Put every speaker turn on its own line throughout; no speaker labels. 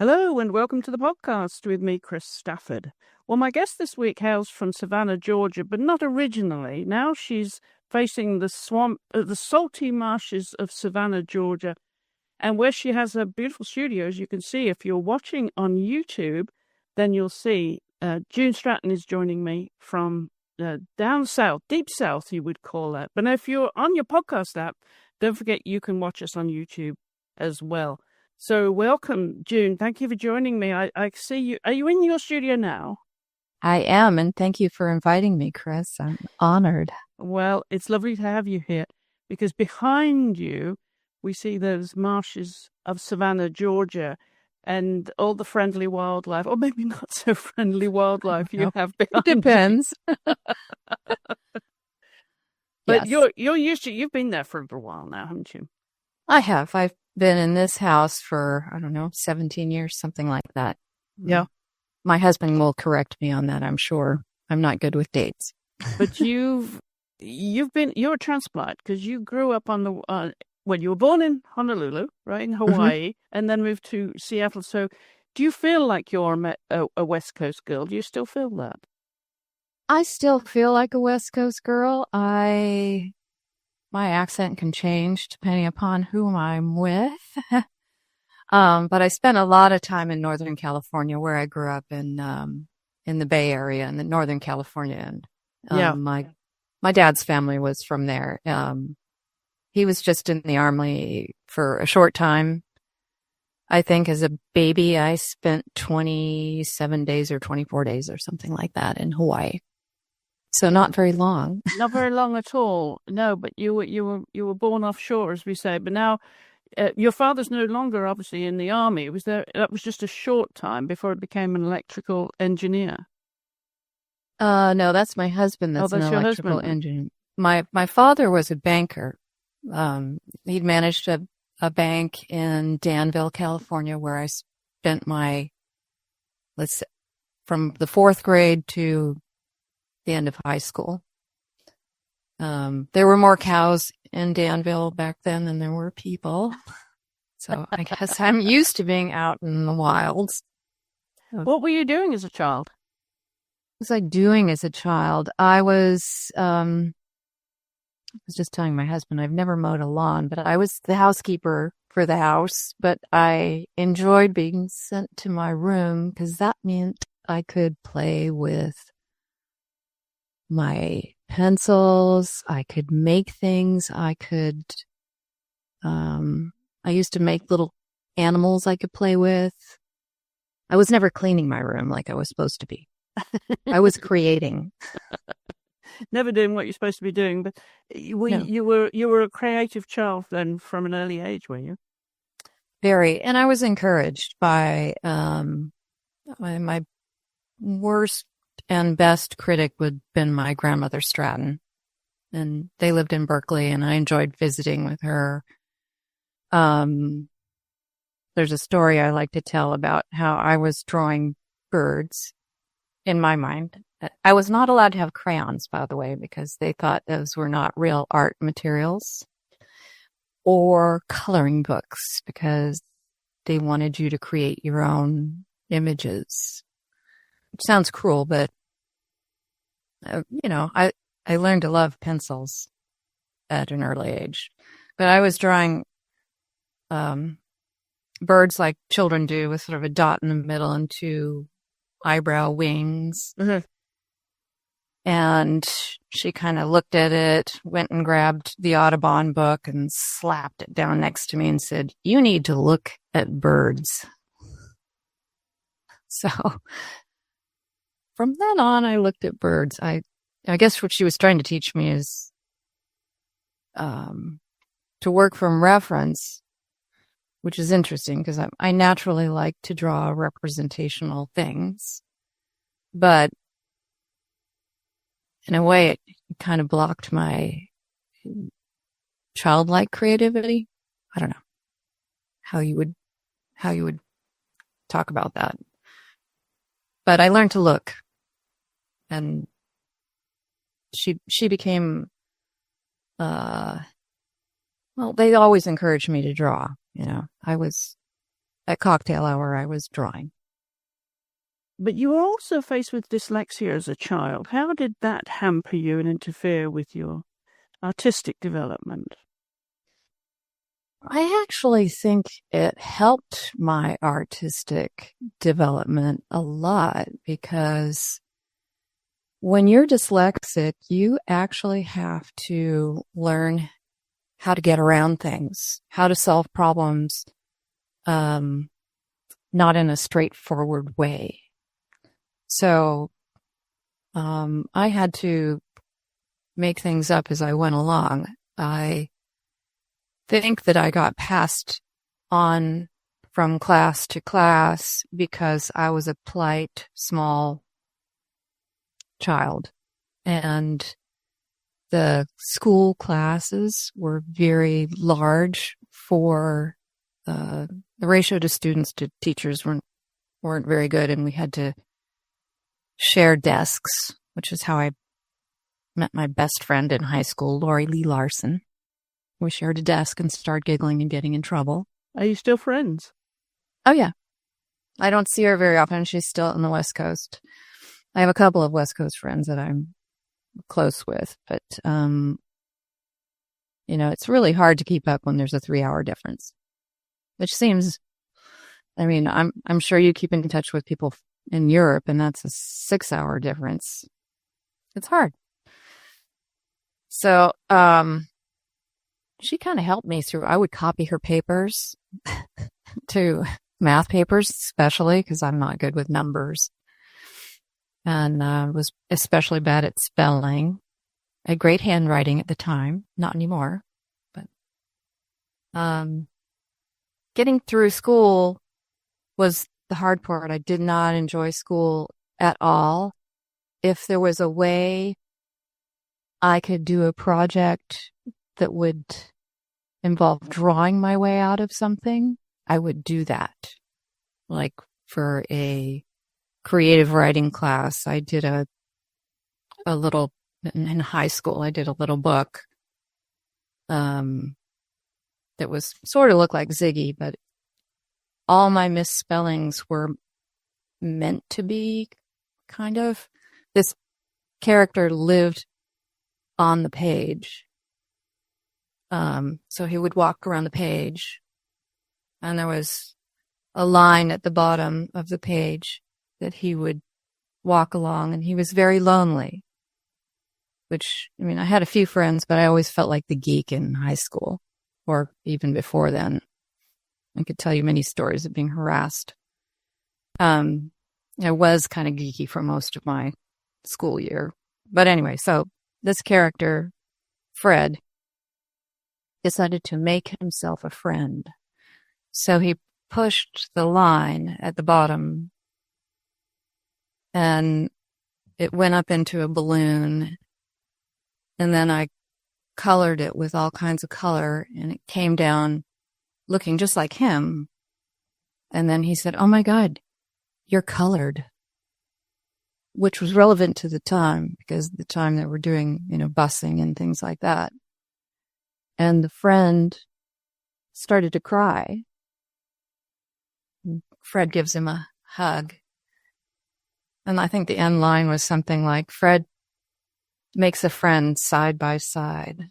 Hello and welcome to the podcast with me, Chris Stafford. Well, my guest this week hails from Savannah, Georgia, but not originally. Now she's facing the salty marshes of Savannah, Georgia, and where she has a beautiful studio, as you can see. If you're watching on YouTube, then you'll see June Stratton is joining me from down south, deep south, you would call that. But if you're on your podcast app, don't forget you can watch us on YouTube as well. So welcome, June. Thank you for joining me. I see you. Are you in your studio now?
I am, and thank you for inviting me, Chris. I'm honored.
Well, it's lovely to have you here because behind you, we see those marshes of Savannah, Georgia, and all the friendly wildlife, or maybe not so friendly wildlife you have behind
you. It depends.
But yes. You're used to, you've been there for a little while now, haven't you?
I have. I've been in this house for, 17 years, something like that.
Yeah.
My husband will correct me on that, I'm sure. I'm not good with dates.
But you're a transplant because you grew up on the, you were born in Honolulu, right, in Hawaii, and then moved to Seattle. So do you feel like you're a West Coast girl? Do you still feel that?
I still feel like a West Coast girl. My accent can change depending upon whom I'm with. But I spent a lot of time in Northern California where I grew up in the Bay Area in the Northern California. And my dad's family was from there. He was just in the Army for a short time. I think as a baby, I spent 27 days or 24 days or something like that in Hawaii. So not very long.
Not very long at all. No, but you were born offshore, as we say. But now, your father's no longer obviously in the Army. That was just a short time before he became an electrical engineer.
No, that's my husband. That's an electrical engineer. My father was a banker. He'd managed a bank in Danville, California, where I spent from the fourth grade to the end of high school. There were more cows in Danville back then than there were people. So I guess I'm used to being out in the wilds.
What were you doing as a child?
What was I doing as a child? I was just telling my husband I've never mowed a lawn, but I was the housekeeper for the house. But I enjoyed being sent to my room because that meant I could play with my pencils. I could make things. I used to make little animals I could play with. I was never cleaning my room like I was supposed to be. I was creating.
Never doing what you're supposed to be doing, but you were a creative child then from an early age, were you?
Very, and I was encouraged by my worst and best critic would have been my grandmother Stratton, and they lived in Berkeley, and I enjoyed visiting with her. There's a story I like to tell about how I was drawing birds in my mind. I was not allowed to have crayons, by the way, because they thought those were not real art materials, or coloring books because they wanted you to create your own images. It sounds cruel, but I learned to love pencils at an early age. But I was drawing birds like children do, with sort of a dot in the middle and two eyebrow wings.
Mm-hmm.
And she kind of looked at it, went and grabbed the Audubon book and slapped it down next to me and said, "You need to look at birds." So from then on, I looked at birds. I guess what she was trying to teach me is to work from reference, which is interesting because I naturally like to draw representational things. But in a way, it kind of blocked my childlike creativity. I don't know how you would talk about that. But I learned to look, and she became, they always encouraged me to draw. I was at cocktail hour, I was drawing.
But you were also faced with dyslexia as a child. How did that hamper you and interfere with your artistic development?
I actually think it helped my artistic development a lot because when you're dyslexic, you actually have to learn how to get around things, how to solve problems, not in a straightforward way. So I had to make things up as I went along. I think that I got passed on from class to class because I was a polite, small child. And the school classes were very large for the ratio to students to teachers weren't very good, and we had to share desks, which is how I met my best friend in high school, Lori Lee Larson. We shared a desk and started giggling and getting in trouble.
Are you still friends?
Oh, yeah. I don't see her very often. She's still on the West Coast. I have a couple of West Coast friends that I'm close with, but, it's really hard to keep up when there's a 3-hour difference, which seems, I'm sure you keep in touch with people in Europe, and that's a 6-hour difference. It's hard. So, she kind of helped me through. I would copy her papers to math papers, especially because I'm not good with numbers, and was especially bad at spelling. I had great handwriting at the time, not anymore, but getting through school was the hard part. I did not enjoy school at all. If there was a way I could do a project that would involve drawing my way out of something, I would do that. Like for a creative writing class, I did a little, in high school, I did a little book that was sort of looked like Ziggy, but all my misspellings were meant to be kind of. This character lived on the page. So he would walk around the page, and there was a line at the bottom of the page that he would walk along, and he was very lonely, which, I had a few friends, but I always felt like the geek in high school, or even before then. I could tell you many stories of being harassed. I was kind of geeky for most of my school year. But anyway, so this character, Fred, decided to make himself a friend. So he pushed the line at the bottom, and it went up into a balloon, and then I colored it with all kinds of color, and it came down looking just like him. And then he said, "Oh my God, you're colored," which was relevant to the time, because the time that we're doing, busing and things like that. And the friend started to cry. Fred gives him a hug. And I think the end line was something like, Fred makes a friend side by side.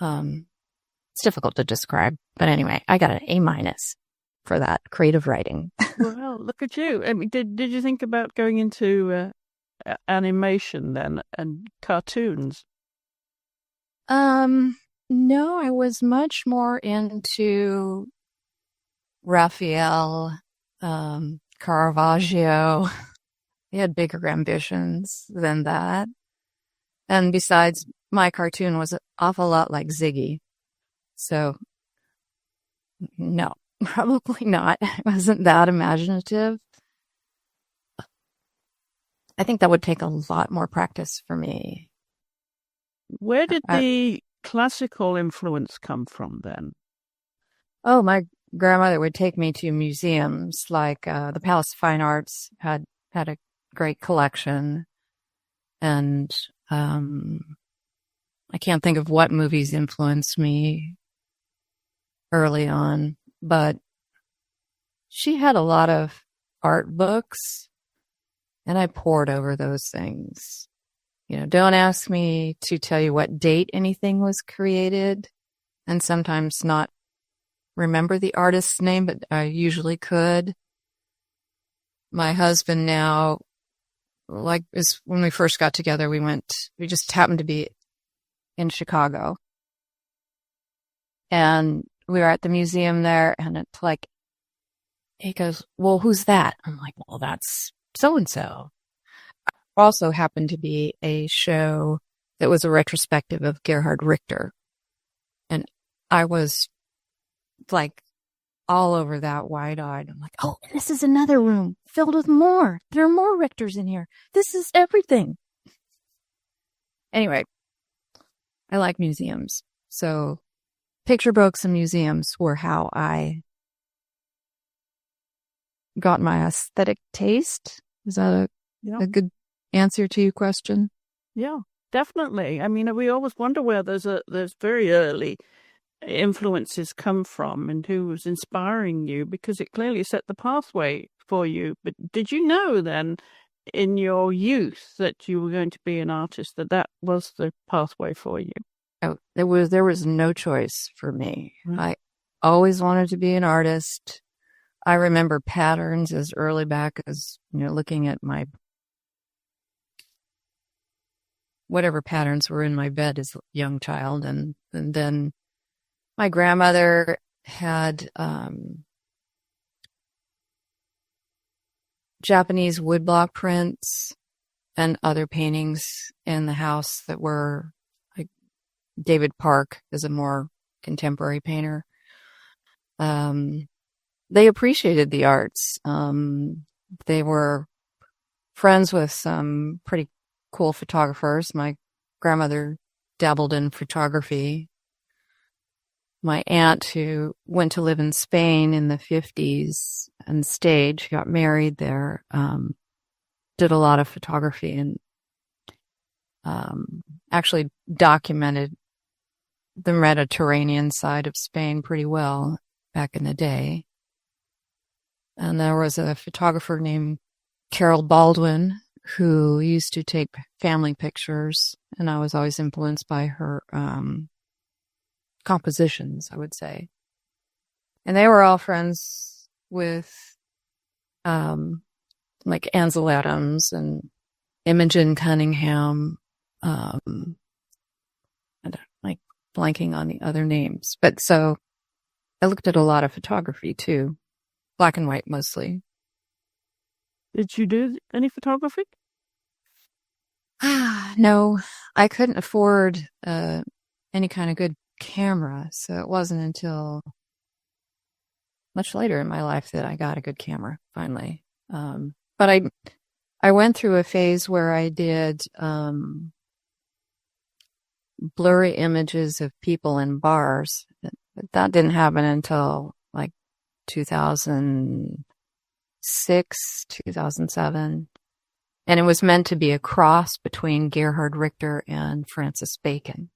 It's difficult to describe. But anyway, I got an A- for that creative writing.
Well, look at you. Did you think about going into animation then and cartoons?
No, I was much more into Raphael, Caravaggio. He had bigger ambitions than that. And besides, my cartoon was an awful lot like Ziggy. So, no, probably not. I wasn't that imaginative. I think that would take a lot more practice for me.
Where did the classical influence come from then?
Oh, my grandmother would take me to museums, like the Palace of Fine Arts had a great collection. And I can't think of what movies influenced me early on, but she had a lot of art books, and I pored over those things. Don't ask me to tell you what date anything was created, and sometimes not remember the artist's name, but I usually could. My husband now, when we first got together, we just happened to be in Chicago. And we were at the museum there, and it's like, he goes, well, who's that? I'm like, well, that's so-and-so. Also happened to be a show that was a retrospective of Gerhard Richter. And I was like all over that wide-eyed. I'm like, oh, this is another room filled with more. There are more Richters in here. This is everything. Anyway, I like museums. So picture books and museums were how I got my aesthetic taste. Is that a good answer to your question?
Yeah, definitely. I mean, we always wonder where those very early influences come from and who was inspiring you, because it clearly set the pathway for you. But did you know then in your youth that you were going to be an artist, that was the pathway for you?
Oh, there was no choice for me. Right. I always wanted to be an artist. I remember patterns as early back as, looking at my whatever patterns were in my bed as a young child. And then my grandmother had Japanese woodblock prints and other paintings in the house that were like David Park is a more contemporary painter. They appreciated the arts. They were friends with some pretty cool photographers. My grandmother dabbled in photography. My aunt, who went to live in Spain in the 50s and stayed, she got married there, did a lot of photography and actually documented the Mediterranean side of Spain pretty well back in the day. And there was a photographer named Carol Baldwin who used to take family pictures, and I was always influenced by her compositions, I would say. And they were all friends with like Ansel Adams and Imogen Cunningham. I'm like blanking on the other names. But so I looked at a lot of photography too, black and white mostly.
Did you do any photography?
No, I couldn't afford any kind of good camera, so it wasn't until much later in my life that I got a good camera finally. But I went through a phase where I did blurry images of people in bars. But that didn't happen until like 2006, 2007. And it was meant to be a cross between Gerhard Richter and Francis Bacon.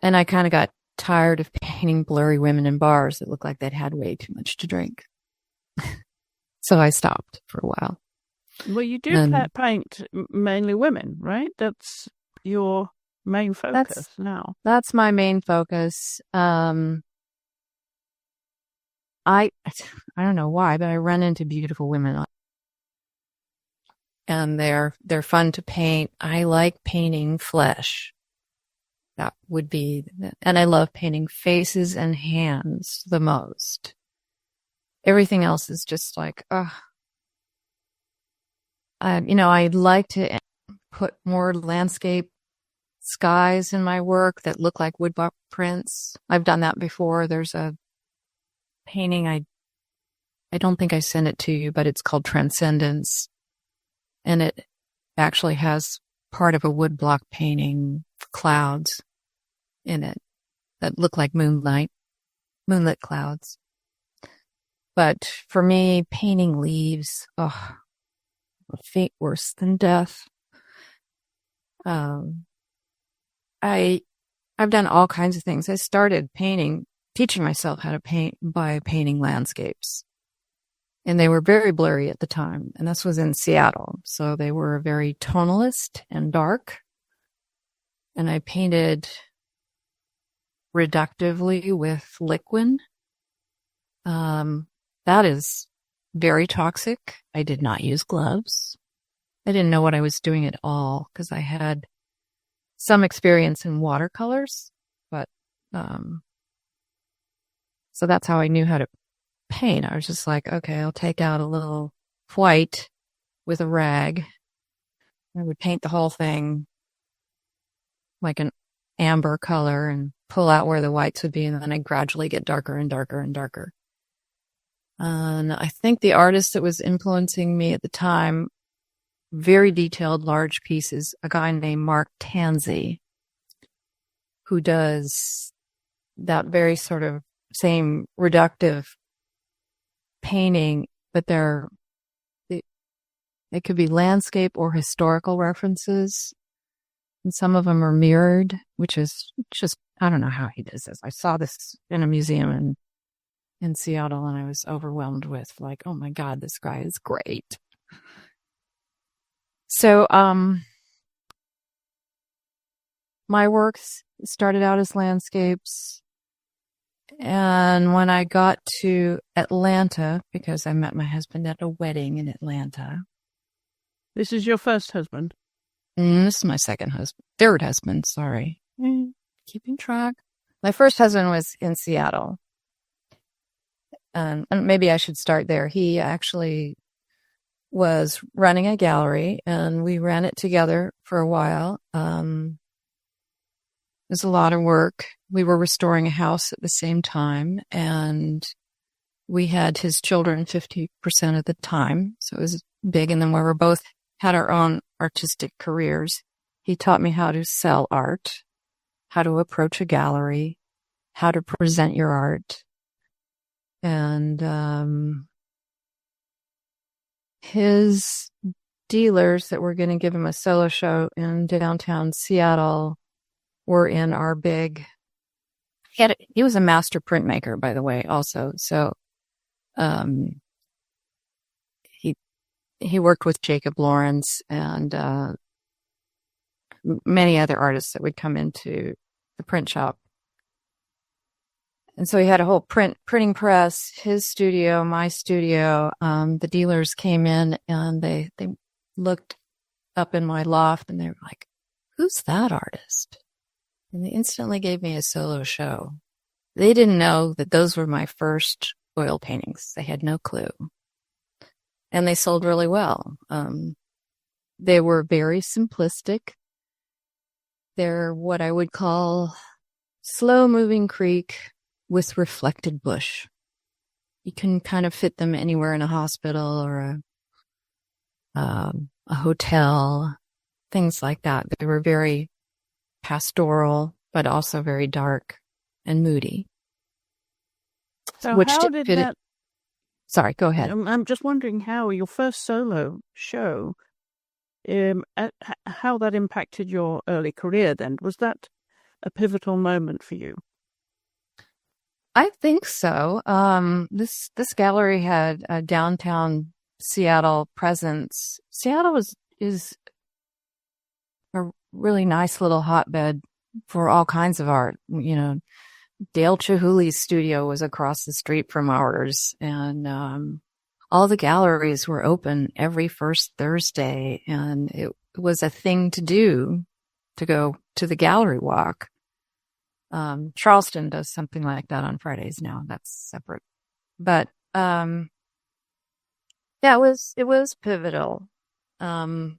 And I kind of got tired of painting blurry women in bars that looked like they'd had way too much to drink. So I stopped for a while.
Well, you do paint mainly women, right? That's your main focus now.
That's my main focus. I don't know why, but I run into beautiful women. And they're fun to paint. I like painting flesh. That would be, and I love painting faces and hands the most. Everything else is just like, I'd like to put more landscape skies in my work that look like woodblock prints. I've done that before. There's a painting, I don't think I sent it to you, but it's called Transcendence. And it actually has part of a woodblock painting, clouds in it that look like moonlit clouds. But for me, painting leaves, a fate worse than death. I've done all kinds of things. I started painting teaching myself how to paint by painting landscapes. And they were very blurry at the time. And this was in Seattle. So they were very tonalist and dark. And I painted reductively with liquid. That is very toxic. I did not use gloves. I didn't know what I was doing at all because I had some experience in watercolors, but so that's how I knew how to paint. I was just like, okay, I'll take out a little white with a rag. I would paint the whole thing like an amber color and pull out where the whites would be, and then I'd gradually get darker and darker and darker. And I think the artist that was influencing me at the time, very detailed, large pieces, a guy named Mark Tansey, who does that very sort of same reductive painting, but it could be landscape or historical references. And some of them are mirrored, which is just, I don't know how he does this. I saw this in a museum in Seattle, and I was overwhelmed with like, oh my God, this guy is great. So, my works started out as landscapes. And when I got to Atlanta, because I met my husband at a wedding in Atlanta.
This is your first husband?
This is my third husband, sorry. Keeping track. My first husband was in Seattle. And maybe I should start there. He actually was running a gallery, and we ran it together for a while. It was a lot of work. We were restoring a house at the same time, and we had his children 50% of the time. So it was big. And then we were both had our own artistic careers. He taught me how to sell art, how to approach a gallery, how to present your art. And his dealers that were going to give him a solo show in downtown Seattle were in our big. He was a master printmaker, by the way, also. So, he worked with Jacob Lawrence and many other artists that would come into the print shop. And so he had a whole printing press, his studio, my studio. The dealers came in and they looked up in my loft and they were like, "Who's that artist?" And they instantly gave me a solo show. They didn't know that those were my first oil paintings. They had no clue. And they sold really well. They were very simplistic. They're what I would call slow-moving creek with reflected bush. You can kind of fit them anywhere in a hospital or a hotel, things like that. They were very pastoral, but also very dark and moody.
So how did that...
Sorry, go ahead.
I'm just wondering how your first solo show, how that impacted your early career then. Was that a pivotal moment for you?
I think so. This gallery had a downtown Seattle presence. Seattle is a really nice little hotbed for all kinds of art. You know, Dale Chihuly's studio was across the street from ours, and all the galleries were open every first Thursday, and it was a thing to do to go to the gallery walk. Charleston does something like that on Fridays now. That's separate. But yeah, it was pivotal. But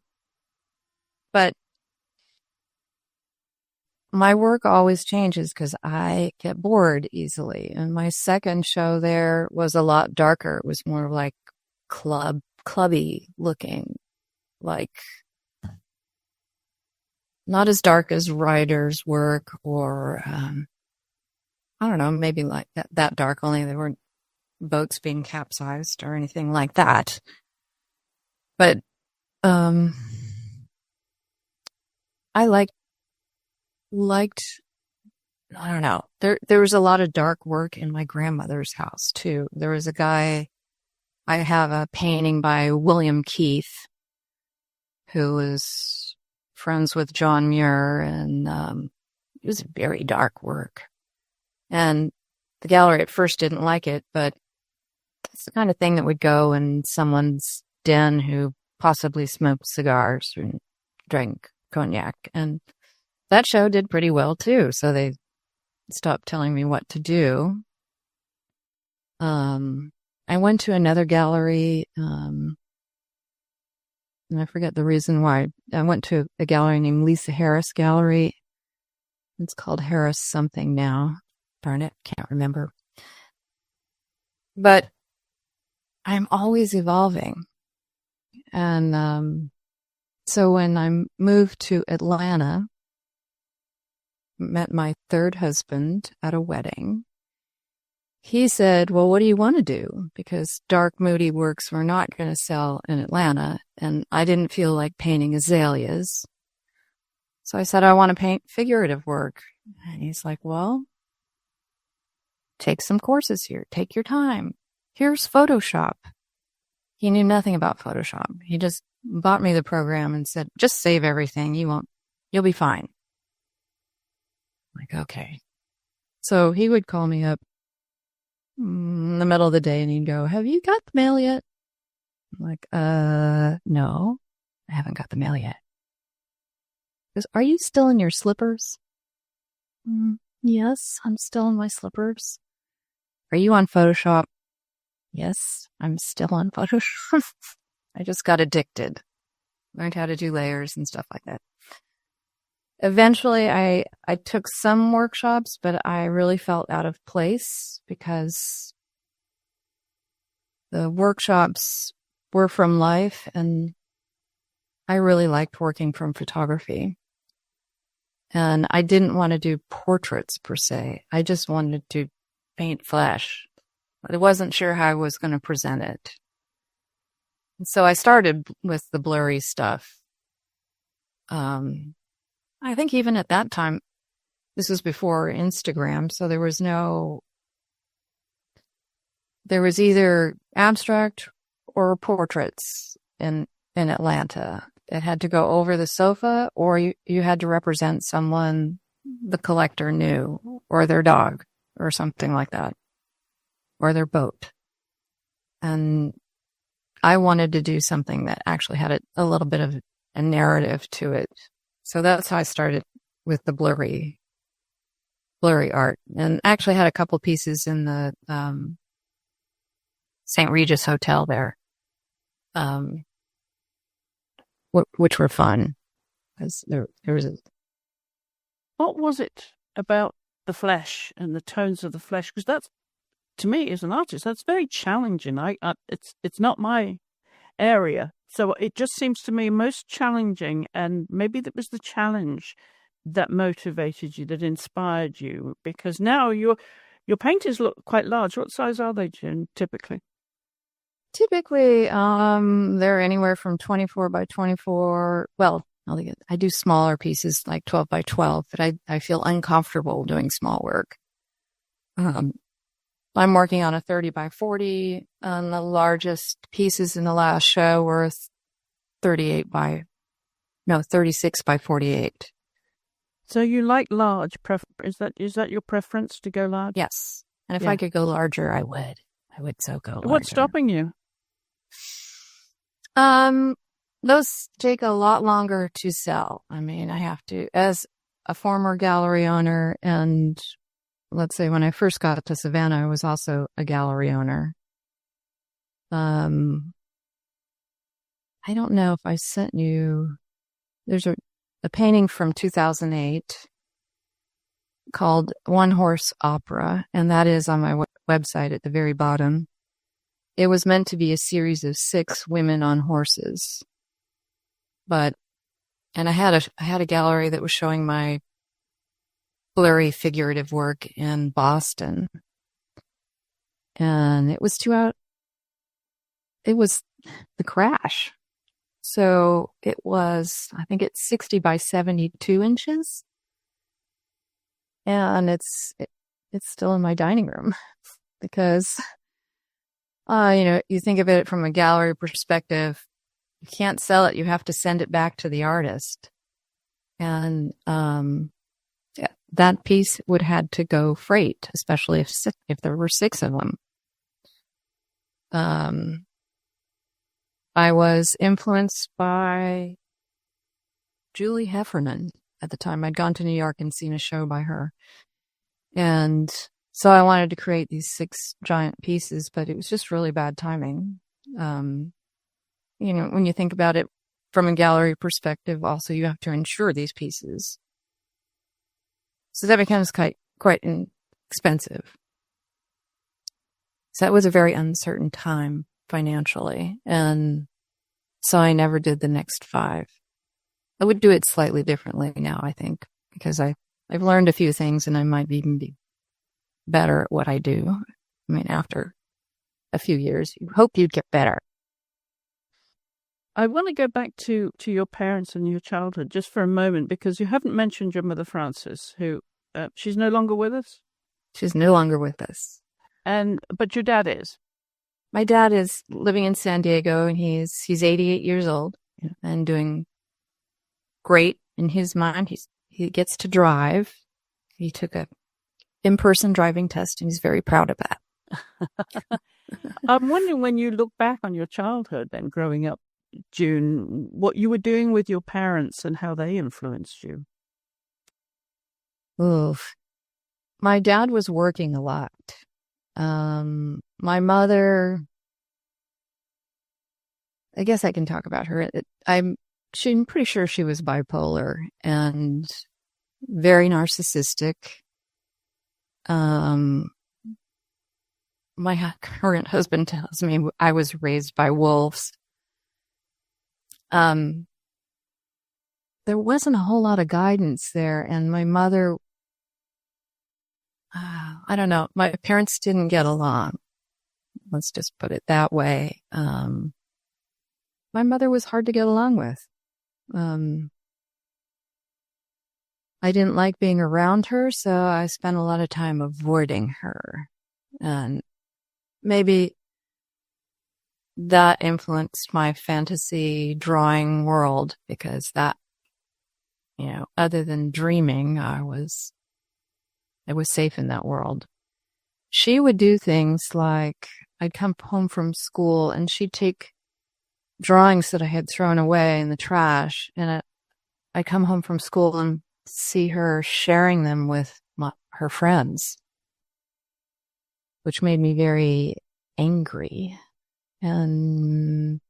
my work always changes because I get bored easily. And my second show there was a lot darker. It was more like clubby looking, like not as dark as Ryder's work or, I don't know, maybe like that dark, only there weren't boats being capsized or anything like that. But, I liked, I don't know, There was a lot of dark work in my grandmother's house too. There was a guy, I have a painting by William Keith, who was friends with John Muir, and it was very dark work. And the gallery at first didn't like it, but it's the kind of thing that would go in someone's den who possibly smoked cigars and drank cognac. And that show did pretty well too, so they stopped telling me what to do. I went to another gallery, and I forget the reason why. I went to a gallery named Lisa Harris Gallery. It's called Harris something now. Darn it, can't remember. But I'm always evolving. And so when I moved to Atlanta, met my third husband at a wedding, he said, well, what do you want to do? Because dark, moody works were not going to sell in Atlanta, and I didn't feel like painting azaleas. So I said, I want to paint figurative work. And he's like, well, take some courses here. Take your time. Here's Photoshop. He knew nothing about Photoshop. He just bought me the program and said, just save everything. You'll be fine. I'm like, okay. So he would call me up in the middle of the day and he'd go, have you got the mail yet? I'm like, no, I haven't got the mail yet. He goes, are you still in your slippers? Yes, I'm still in my slippers. Are you on Photoshop? Yes, I'm still on Photoshop. I just got addicted. Learned how to do layers and stuff like that. Eventually, I took some workshops, but I really felt out of place because the workshops were from life, and I really liked working from photography. And I didn't want to do portraits per se. I just wanted to paint flesh. I wasn't sure how I was going to present it. And so I started with the blurry stuff. I think even at that time, this was before Instagram, so there was either abstract or portraits in Atlanta. It had to go over the sofa, or you had to represent someone the collector knew, or their dog, or something like that, or their boat. And I wanted to do something that actually had a little bit of a narrative to it. So that's how I started with the blurry art, and actually had a couple pieces in the St. Regis Hotel there, which were fun. Because there was
What was it about the flesh and the tones of the flesh? Because that's, to me, as an artist, that's very challenging. It's not my area. So it just seems to me most challenging, and maybe that was the challenge that motivated you, that inspired you, because now your paintings look quite large. What size are they, June, typically?
Typically, they're anywhere from 24 by 24. Well, I do smaller pieces like 12 by 12, but I feel uncomfortable doing small work. I'm working on a 30 by 40, and the largest pieces in the last show were 36 by 48.
So you like large? Is that your preference, to go large?
Yes. And if I could go larger, I would. I would so go larger.
What's stopping you?
Those take a lot longer to sell. I mean, I have to, as a former gallery owner, and let's say when I first got to Savannah, I was also a gallery owner. I don't know if I sent you, there's a painting from 2008 called One Horse Opera, and that is on my website at the very bottom. It was meant to be a series of 6 women on horses. And I had a gallery that was showing my blurry figurative work in Boston. And it was it was the crash. So it was, I think it's 60 by 72 inches. And it's still in my dining room because, you think of it from a gallery perspective. You can't sell it. You have to send it back to the artist. And that piece would had to go freight, especially if there were 6 of them. I was influenced by Julie Heffernan at the time. I'd gone to New York and seen a show by her. And so I wanted to create these 6 giant pieces, but it was just really bad timing. When you think about it from a gallery perspective, also you have to insure these pieces. So that becomes quite expensive. So that was a very uncertain time financially. And so I never did the next 5. I would do it slightly differently now, I think, because I've learned a few things and I might even be better at what I do. I mean, after a few years, you hope you'd get better.
I want to go back to your parents and your childhood just for a moment, because you haven't mentioned your mother, Frances, who she's no longer with us.
She's no longer with us.
But your dad is.
My dad is living in San Diego, and he's 88 years old and doing great in his mind. He gets to drive. He took a in-person driving test, and he's very proud of that.
I'm wondering, when you look back on your childhood and growing up, June, what you were doing with your parents and how they influenced you.
Oof. My dad was working a lot. My mother, I guess I can talk about her. I'm pretty sure she was bipolar and very narcissistic. My current husband tells me I was raised by wolves. There wasn't a whole lot of guidance there, and my mother, I don't know, my parents didn't get along. Let's just put it that way. My mother was hard to get along with. I didn't like being around her, so I spent a lot of time avoiding her. And maybe that influenced my fantasy drawing world, because that, other than dreaming, I was safe in that world. She would do things like, I'd come home from school and she'd take drawings that I had thrown away in the trash, and I'd come home from school and see her sharing them with her friends, which made me very angry. And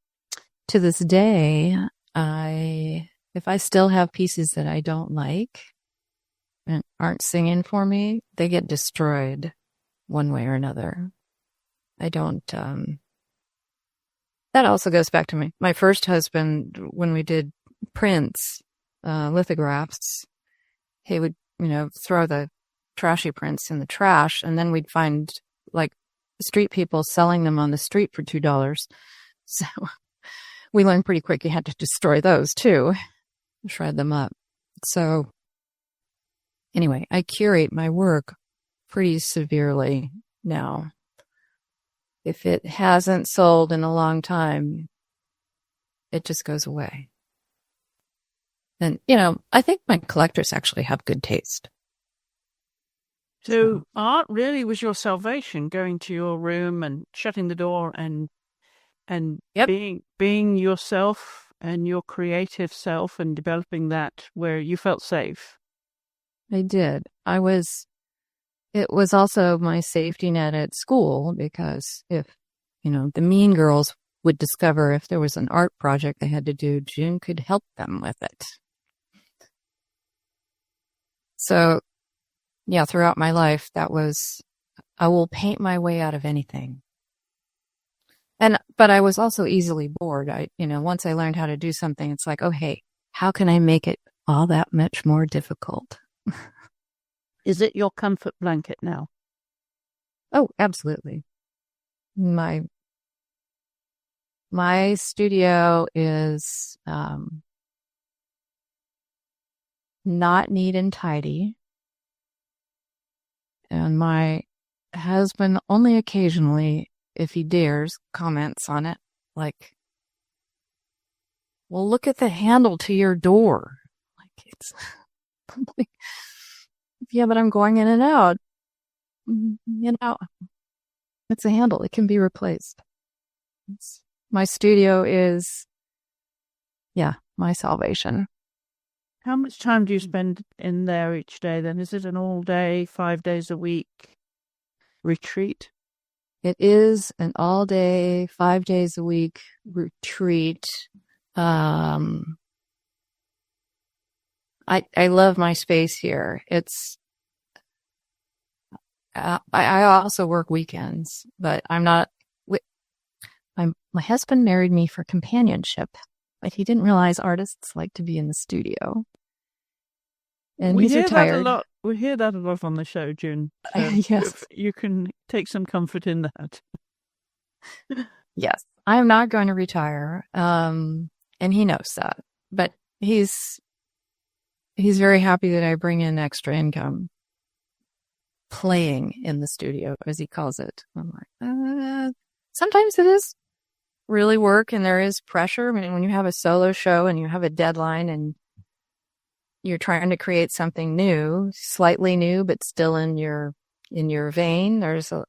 to this day, if I still have pieces that I don't like and aren't singing for me, they get destroyed one way or another. I don't, that also goes back to my first husband. When we did prints, lithographs, he would, throw the trashy prints in the trash, and then we'd find street people selling them on the street for $2. So we learned pretty quick you had to destroy those too, shred them up. So anyway, I curate my work pretty severely now. If it hasn't sold in a long time, it just goes away. And, I think my collectors actually have good taste.
So art really was your salvation, going to your room and shutting the door and
Yep.
being yourself and your creative self and developing that where you felt safe.
I did. It was also my safety net at school, because if, the mean girls would discover if there was an art project they had to do, June could help them with it. So, yeah, throughout my life, I will paint my way out of anything. But I was also easily bored. Once I learned how to do something, it's like, oh, hey, how can I make it all that much more difficult?
Is it your comfort blanket now?
Oh, absolutely. My studio is not neat and tidy. And my husband only occasionally, if he dares, comments on it. Like, well, look at the handle to your door. Like, it's like, yeah, but I'm going in and out. It's a handle. It can be replaced. My studio is, my salvation.
How much time do you spend in there each day then? Is it an all day, 5 days a week retreat?
It is an all day, 5 days a week retreat. I love my space here. I also work weekends, but my husband married me for companionship, but he didn't realize artists like to be in the studio. And he's retired.
We hear that a lot on the show, June. So
yes.
You can take some comfort in that.
Yes. I'm not going to retire. And he knows that. But he's very happy that I bring in extra income playing in the studio, as he calls it. I'm like, sometimes it is really work and there is pressure. I mean, when you have a solo show and you have a deadline and you're trying to create something new, slightly new, but still in your vein, there's a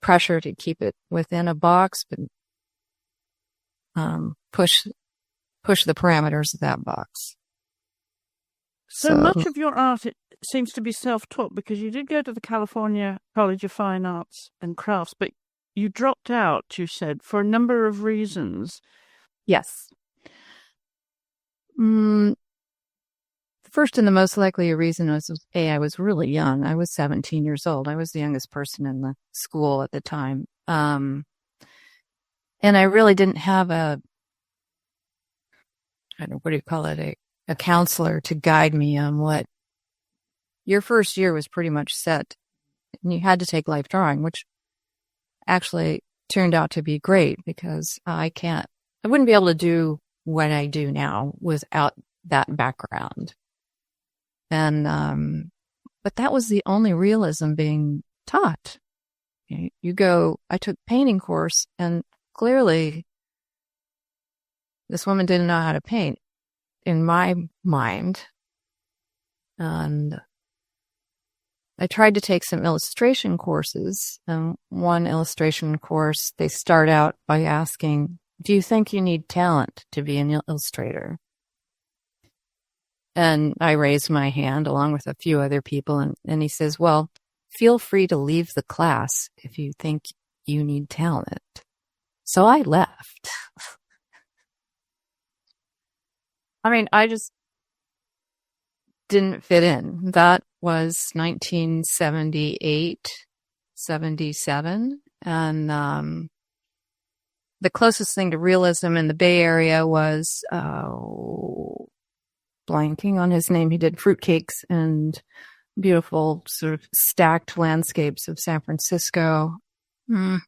pressure to keep it within a box, but push the parameters of that box.
So much of your art, it seems to be self-taught, because you did go to the California College of Fine Arts and Crafts, but you dropped out, you said, for a number of reasons.
Yes. The first and the most likely reason was, I was really young. I was 17 years old. I was the youngest person in the school at the time. And I really didn't have a counselor to guide me on what. Your first year was pretty much set, and you had to take life drawing, which actually turned out to be great, because I wouldn't be able to do what I do now without that background. And, but that was the only realism being taught. I took painting course, and clearly this woman didn't know how to paint in my mind. And I tried to take some illustration courses. And one illustration course, they start out by asking, do you think you need talent to be an illustrator? And I raised my hand along with a few other people. And he says, well, feel free to leave the class if you think you need talent. So I left. I mean, I just didn't fit in. That was 1978, 77. And the closest thing to realism in the Bay Area was blanking on his name. He did fruitcakes and beautiful sort of stacked landscapes of San Francisco. I'll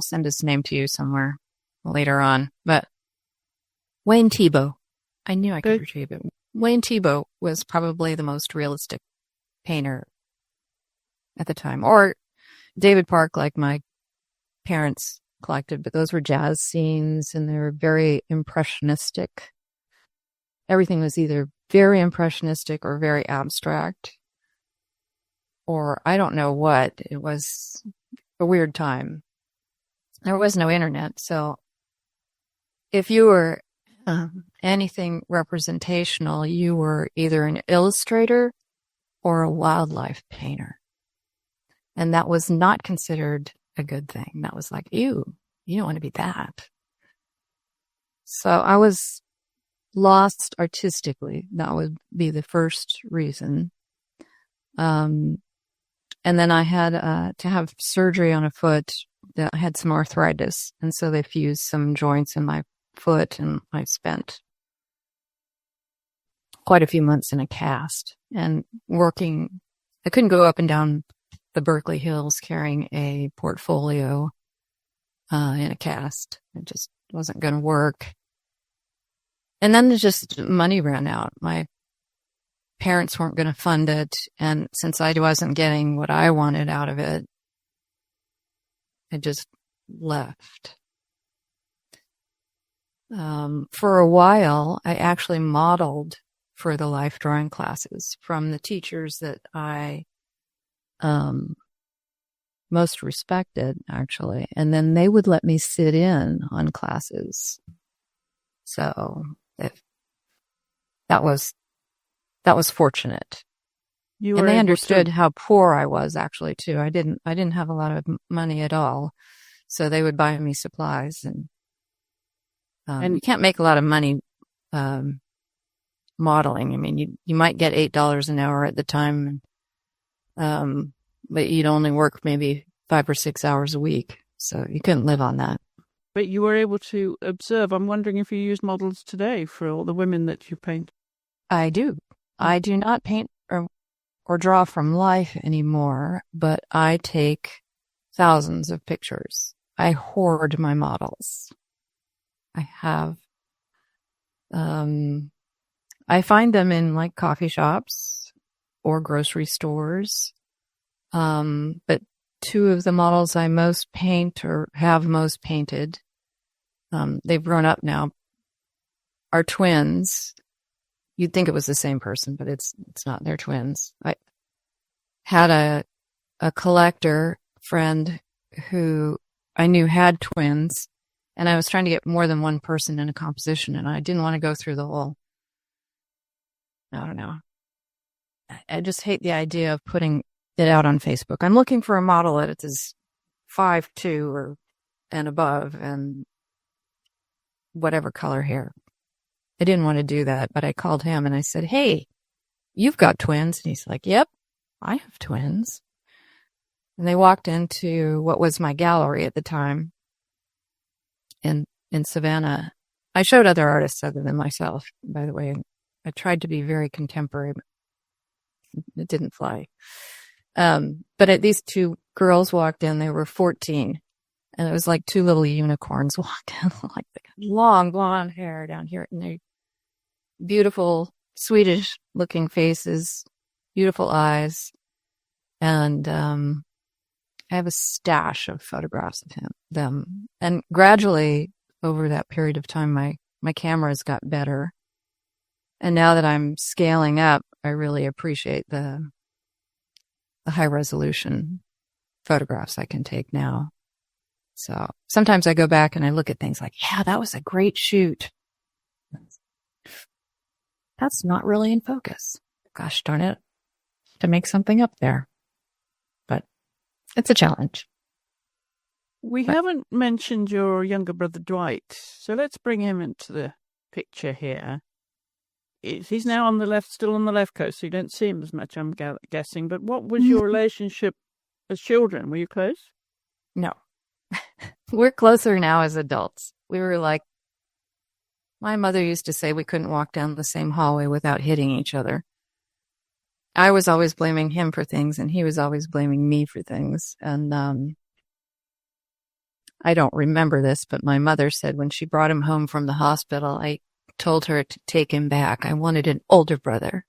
send his name to you somewhere later on. But Wayne Thiebaud. I knew I could retrieve it. Wayne Thiebaud was probably the most realistic painter at the time. Or David Park, like my parents collected, but those were jazz scenes, and they were very impressionistic. Everything was either very impressionistic or very abstract, or I don't know what. It was a weird time. There was no internet, so if you were anything representational, you were either an illustrator or a wildlife painter. And that was not considered a good thing. That was like, ew, you don't want to be that. So I was lost artistically. That would be the first reason. And then I had to have surgery on a foot. That I had some arthritis, and so they fused some joints in my foot, and I spent quite a few months in a cast and working. I couldn't go up and down the Berkeley Hills carrying a portfolio in a cast. It just wasn't going to work. And then just money ran out. My parents weren't going to fund it. And since I wasn't getting what I wanted out of it, I just left. For a while, I actually modeled for the life drawing classes from the teachers that I most respected, actually. And then they would let me sit in on classes. So that was fortunate. And they understood how poor I was, actually, too. I didn't have a lot of money at all. So they would buy me supplies, and you can't make a lot of money modeling. I mean, you might get $8 an hour at the time, but you'd only work maybe 5 or 6 hours a week. So you couldn't live on that.
But you were able to observe. I'm wondering if you use models today for all the women that you paint.
I do. I do not paint or draw from life anymore, but I take thousands of pictures. I hoard my models. I have, I find them in like coffee shops or grocery stores. But two of the models I most paint or have most painted, they've grown up now, are twins. You'd think it was the same person, but it's not. They're twins. I had a collector friend who I knew had twins, and I was trying to get more than one person in a composition, and I didn't want to go through the whole, I don't know. I just hate the idea of putting it out on Facebook. I'm looking for a model that is 5'2" and above and whatever color hair. I didn't want to do that, but I called him and I said, "Hey, you've got twins." And he's like, "Yep, I have twins." And they walked into what was my gallery at the time in Savannah. I showed other artists other than myself, by the way. I tried to be very contemporary, but it didn't fly. But these two girls walked in. They were 14, and it was like two little unicorns walked in, like long blonde hair down here, and they beautiful Swedish-looking faces, beautiful eyes, and I have a stash of photographs of them. And gradually, over that period of time, my cameras got better, and now that I'm scaling up, I really appreciate the high resolution photographs I can take now. So sometimes I go back and I look at things like, yeah, that was a great shoot. That's not really in focus. Gosh darn it, to make something up there. But it's a challenge.
We haven't mentioned your younger brother, Dwight. So let's bring him into the picture here. He's now still on the left coast, so you don't see him as much, I'm guessing. But what was your relationship as children? Were you close?
No. We're closer now as adults. We were like, my mother used to say we couldn't walk down the same hallway without hitting each other. I was always blaming him for things, and he was always blaming me for things. And I don't remember this, but my mother said when she brought him home from the hospital, I told her to take him back. I wanted an older brother.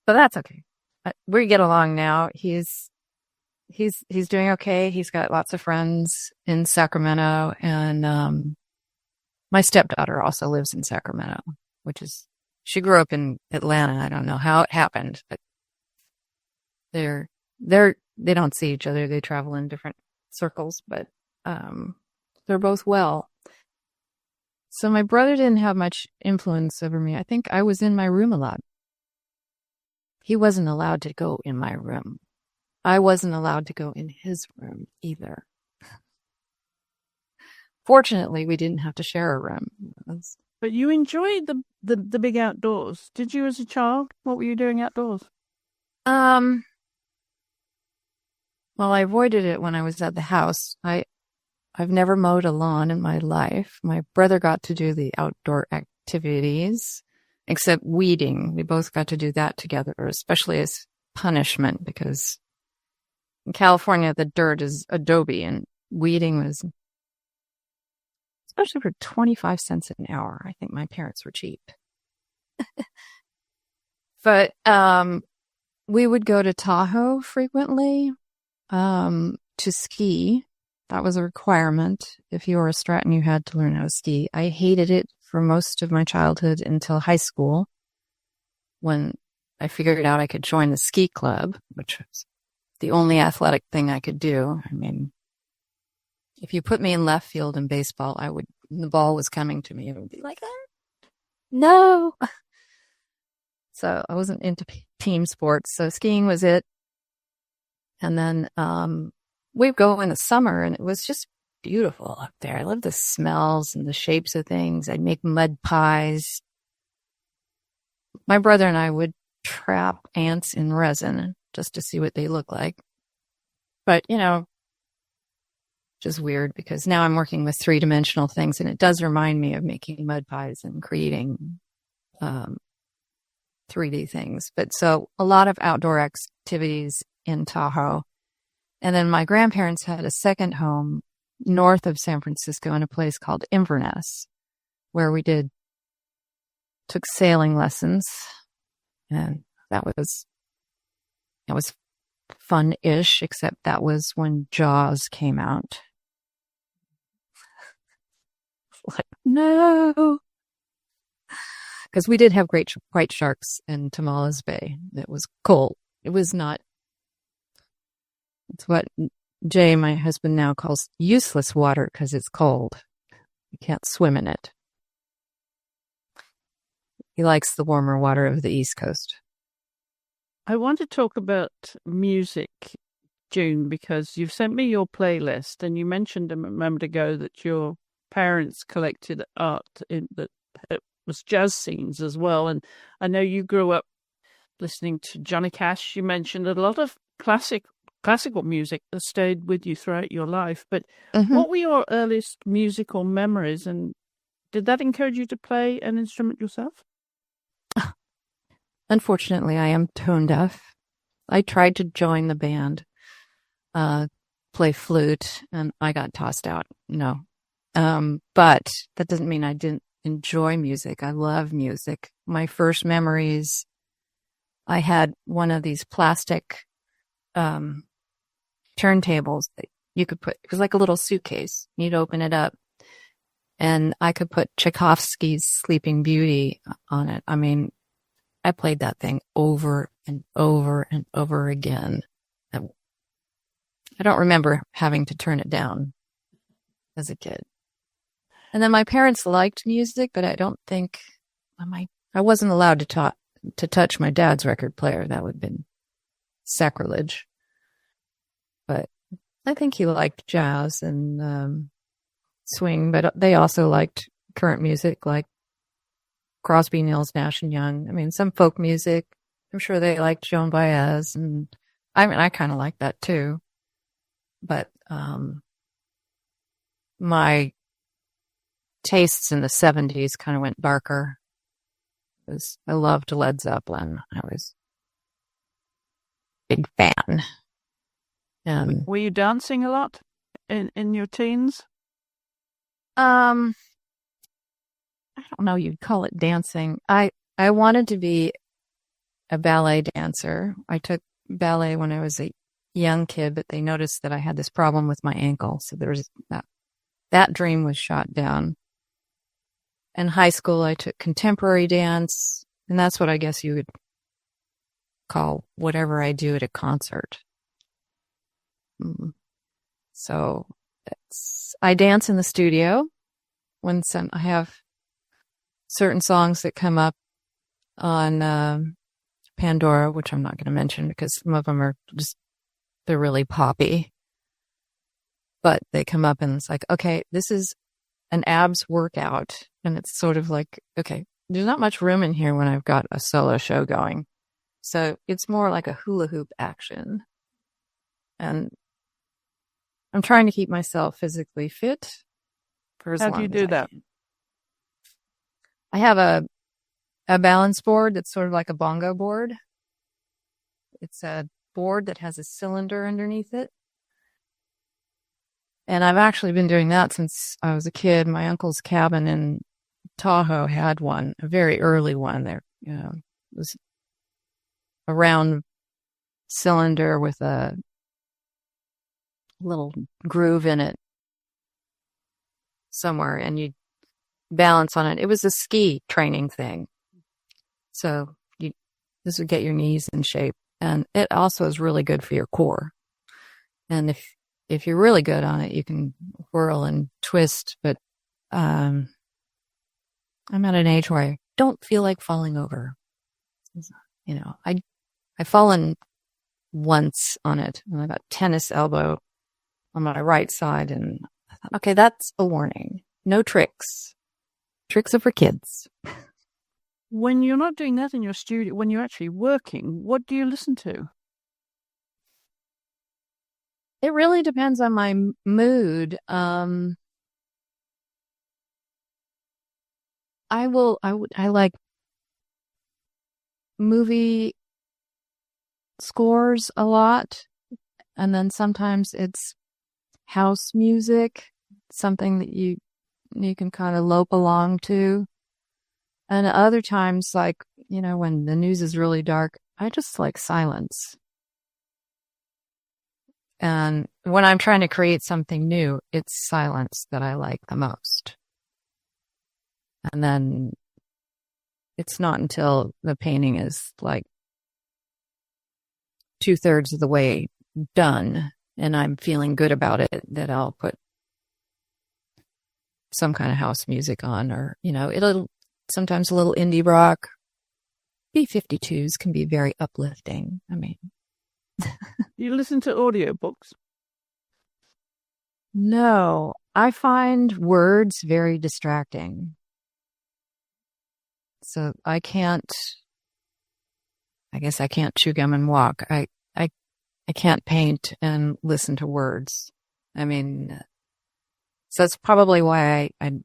But that's okay. We get along now. He's doing okay. He's got lots of friends in Sacramento, and my stepdaughter also lives in Sacramento, she grew up in Atlanta. I don't know how it happened, but they don't see each other. They travel in different circles, but they're both well. So my brother didn't have much influence over me. I think I was in my room a lot. He wasn't allowed to go in my room. I wasn't allowed to go in his room either. Fortunately, we didn't have to share a room.
But you enjoyed the big outdoors. Did you as a child? What were you doing outdoors?
Well, I avoided it when I was at the house. I've never mowed a lawn in my life. My brother got to do the outdoor activities, except weeding. We both got to do that together, especially as punishment, because in California, the dirt is adobe, and weeding was, especially for 25 cents an hour. I think my parents were cheap. But we would go to Tahoe frequently to ski. That was a requirement. If you were a Stratton, you had to learn how to ski. I hated it for most of my childhood until high school, when I figured out I could join the ski club, which was the only athletic thing I could do. I mean, if you put me in left field in baseball, the ball was coming to me, it would be like, no. So I wasn't into team sports. So skiing was it. And then we'd go in the summer, and it was just beautiful up there. I love the smells and the shapes of things. I'd make mud pies. My brother and I would trap ants in resin just to see what they look like. But, just weird, because now I'm working with 3-dimensional things, and it does remind me of making mud pies and creating 3D things. But so a lot of outdoor activities in Tahoe. And then my grandparents had a second home north of San Francisco in a place called Inverness, where we took sailing lessons. And that was fun-ish, except that was when Jaws came out. Like, no. Because we did have great white sharks in Tamales Bay. It was cold. It was not. It's what Jay, my husband, now calls useless water because it's cold. You can't swim in it. He likes the warmer water of the East Coast.
I want to talk about music, June, because you've sent me your playlist, and you mentioned a moment ago that your parents collected art that was jazz scenes as well. And I know you grew up listening to Johnny Cash. You mentioned a lot of classical music that stayed with you throughout your life. But what were your earliest musical memories, and did that encourage you to play an instrument yourself?
Unfortunately, I am tone deaf. I tried to join the band, play flute, and I got tossed out. No. But that doesn't mean I didn't enjoy music. I love music. My first memories, I had one of these plastic turntables that you could put, it was like a little suitcase. You'd open it up, and I could put Tchaikovsky's Sleeping Beauty on it. I mean, I played that thing over and over and over again. I don't remember having to turn it down as a kid. And then my parents liked music, but I don't think I wasn't allowed to touch my dad's record player. That would have been sacrilege. But I think he liked jazz and swing, but they also liked current music like Crosby, Stills, Nash and Young. I mean, some folk music. I'm sure they liked Joan Baez, and I kind of like that too. But my tastes in the 70s kind of went darker. I loved Led Zeppelin. I was a big fan.
Were you dancing a lot in your teens?
I don't know, you'd call it dancing. I wanted to be a ballet dancer. I took ballet when I was a young kid, but they noticed that I had this problem with my ankle. So there was that dream was shot down. In high school, I took contemporary dance, and that's what I guess you would call whatever I do at a concert. So I dance in the studio when I have certain songs that come up on Pandora, which I'm not going to mention because some of them they're really poppy. But they come up and it's like, okay, this is an abs workout. And it's sort of like, okay, there's not much room in here when I've got a solo show going. So it's more like a hula hoop action. And I'm trying to keep myself physically fit for as long as I can.
How do you do that?
I have a balance board that's sort of like a bongo board. It's a board that has a cylinder underneath it. And I've actually been doing that since I was a kid. My uncle's cabin in Tahoe had one, a very early one there. It was a round cylinder with a little groove in it somewhere, and you balance on it. It was a ski training thing. So this would get your knees in shape. And it also is really good for your core. And if you're really good on it, you can whirl and twist. But I'm at an age where I don't feel like falling over. I've fallen once on it, and I got tennis elbow on my right side, and I thought, okay, that's a warning. No tricks. Tricks are for kids.
When you're not doing that in your studio, when you're actually working, what do you listen to?
It really depends on my mood. I like movie scores a lot, and then sometimes it's house music, something that you can kind of lope along to. And other times, like, when the news is really dark, I just like silence. And when I'm trying to create something new, it's silence that I like the most. And then it's not until the painting is like 2/3 of the way done and I'm feeling good about it that I'll put some kind of house music on, or, it'll sometimes a little indie rock. B-52s can be very uplifting. I mean,
you listen to audiobooks?
No, I find words very distracting. So I guess I can't chew gum and walk. I can't paint and listen to words. I mean, so that's probably why I'm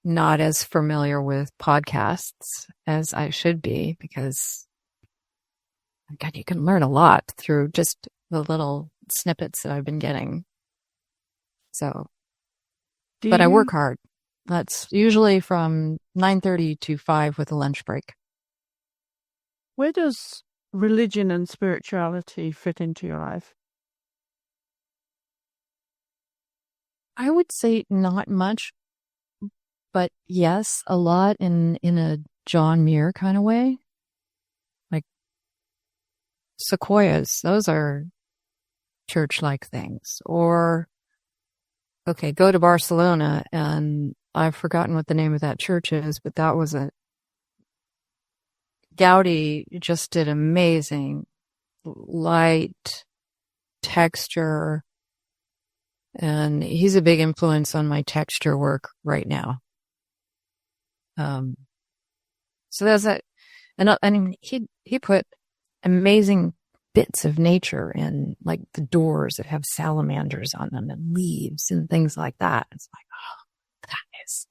not as familiar with podcasts as I should be, because God, you can learn a lot through just the little snippets that I've been getting. So, but I work hard. That's usually from 9:30 to 5 with a lunch break.
Where does religion and spirituality fit into your life?
I would say not much, but yes, a lot in a John Muir kind of way. Like sequoias, those are church-like things. Or, okay, go to Barcelona, and I've forgotten what the name of that church is, but that was Gaudi just did amazing light, texture, and he's a big influence on my texture work right now. So there's that, and I mean, he put amazing bits of nature in, like the doors that have salamanders on them and leaves and things like that. It's like, oh, that is,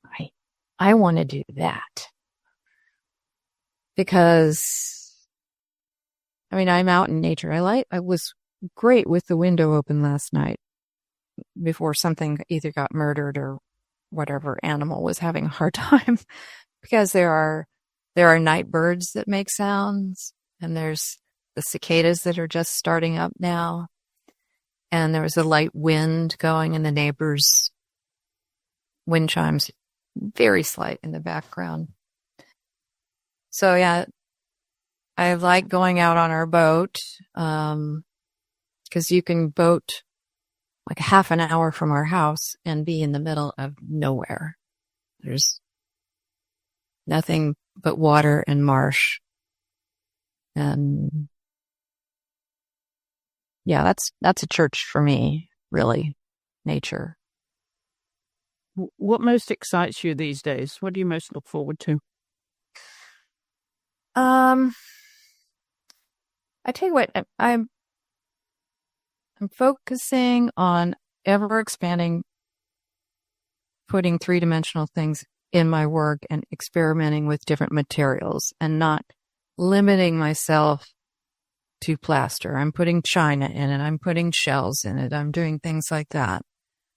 I want to do that. Because, I mean, I'm out in nature. I was great with the window open last night before something either got murdered or whatever animal was having a hard time, because there are night birds that make sounds, and there's the cicadas that are just starting up now, and there was a light wind going in the neighbors' wind chimes, very slight in the background. So yeah, I like going out on our boat, because you can boat like half an hour from our house and be in the middle of nowhere. There's nothing but water and marsh. And yeah, that's a church for me, really, nature.
What most excites you these days? What do you most look forward to?
I tell you what, I'm focusing on ever expanding, putting 3-dimensional things in my work and experimenting with different materials and not limiting myself to plaster. I'm putting china in it. I'm putting shells in it. I'm doing things like that.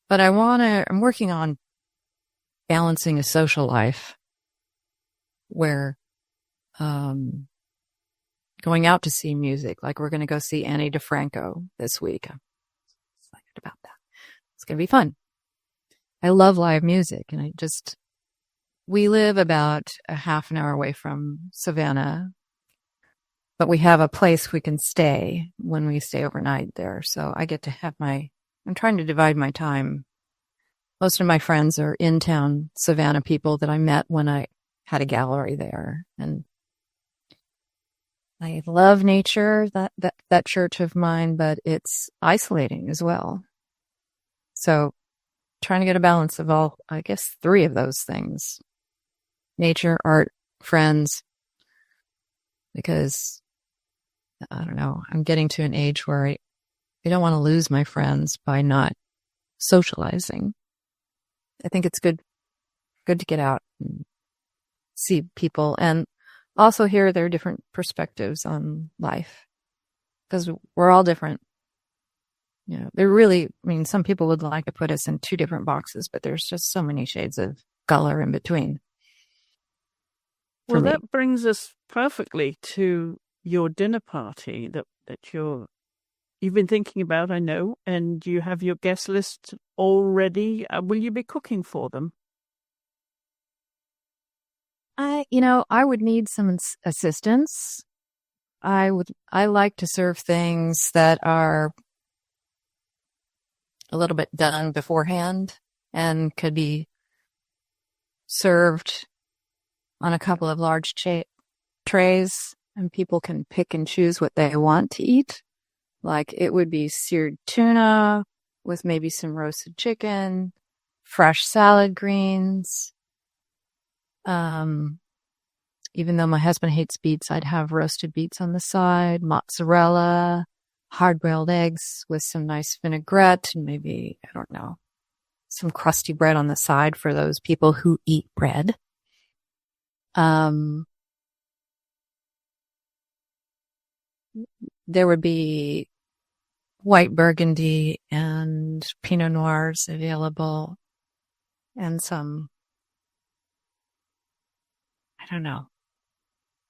But I'm working on balancing a social life where going out to see music, like we're going to go see Annie DeFranco this week. I'm excited about that. It's going to be fun. I love live music, and we live about a half an hour away from Savannah, but we have a place we can stay when we stay overnight there. So I get to have I'm trying to divide my time. Most of my friends are in-town Savannah people that I met when I had a gallery there. And I love nature, that church of mine, but it's isolating as well. So trying to get a balance of all, I guess, 3 of those things. Nature, art, friends. Because, I don't know, I'm getting to an age where I don't want to lose my friends by not socializing. I think it's good to get out and see people and also hear their different perspectives on life, because we're all different. You know, they're really, I mean, some people would like to put us in 2 different boxes, but there's just so many shades of color in between.
Well, that brings us perfectly to your dinner party that you've been thinking about, I know, and you have your guest list already. Will you be cooking for them?
I would need some assistance. I like to serve things that are a little bit done beforehand and could be served on a couple of large trays, and people can pick and choose what they want to eat. Like it would be seared tuna with maybe some roasted chicken, fresh salad greens. Even though my husband hates beets, I'd have roasted beets on the side, mozzarella, hard-boiled eggs with some nice vinaigrette, and maybe, I don't know, some crusty bread on the side for those people who eat bread. There would be white Burgundy and Pinot Noirs available, and some, I don't know,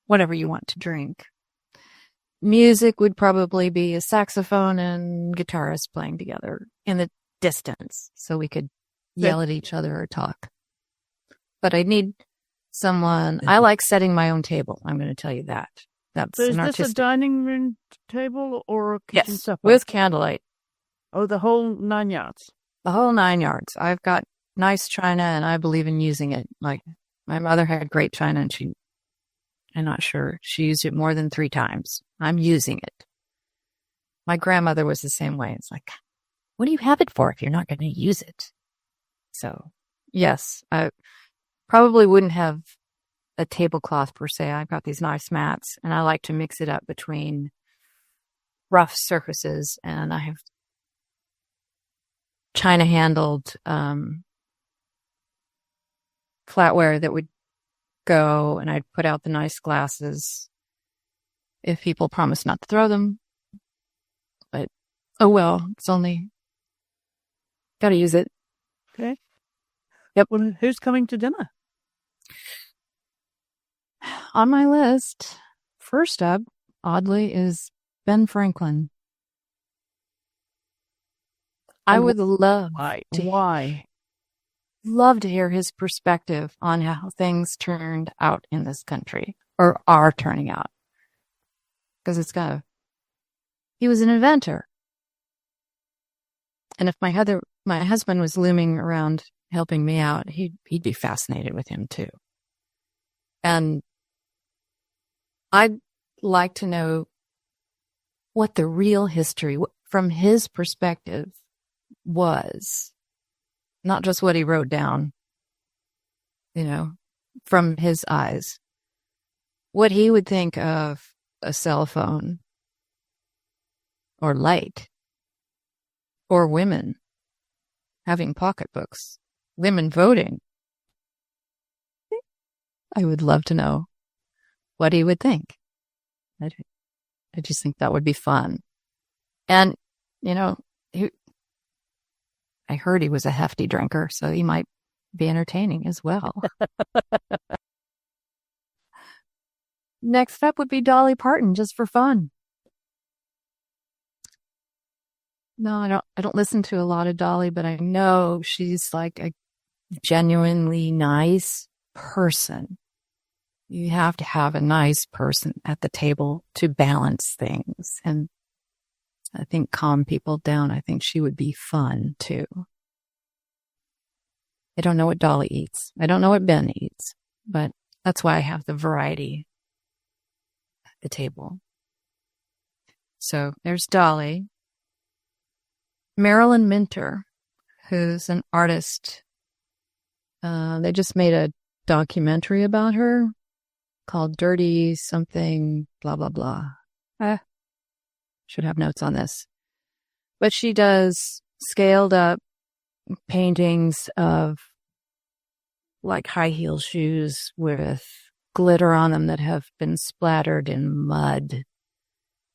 whatever you want to drink. Music would probably be a saxophone and guitarist playing together in the distance so we could yell at each other or talk. But I need someone. I like setting my own table. I'm going to tell you that. That's
so is this a dining room table or a kitchen supper?
With candlelight.
Oh, the whole 9 yards.
The whole 9 yards. I've got nice china, and I believe in using it. Like my mother had great china, and I'm not sure she used it more than 3 times. I'm using it. My grandmother was the same way. It's like, what do you have it for if you're not going to use it? So, yes, I probably wouldn't have a tablecloth per se. I've got these nice mats, and I like to mix it up between rough surfaces, and I have china handled flatware that would go, and I'd put out the nice glasses if people promise not to throw them. But oh well, it's only got to use it.
Okay.
Yep.
Well, who's coming to dinner?
On my list, first up, oddly, is Ben Franklin. I would love love to hear his perspective on how things turned out in this country, or are turning out. Because he was an inventor. And if my husband was looming around helping me out, he'd be fascinated with him too. And I'd like to know what the real history, from his perspective, was. Not just what he wrote down, from his eyes. What he would think of a cell phone, or light, or women having pocketbooks, women voting. I would love to know what he would think. I just think that would be fun. And, I heard he was a hefty drinker, so he might be entertaining as well. next up would be Dolly Parton, just for fun. No, I don't listen to a lot of Dolly, but I know she's like a genuinely nice person. You have to have a nice person at the table to balance things. And I think calm people down. I think she would be fun too. I don't know what Dolly eats. I don't know what Ben eats, but that's why I have the variety at the table. So there's Dolly. Marilyn Minter, who's an artist. They just made a documentary about her called Dirty Something, blah, blah, blah. Should have notes on this. But she does scaled up paintings of like high heel shoes with glitter on them that have been splattered in mud,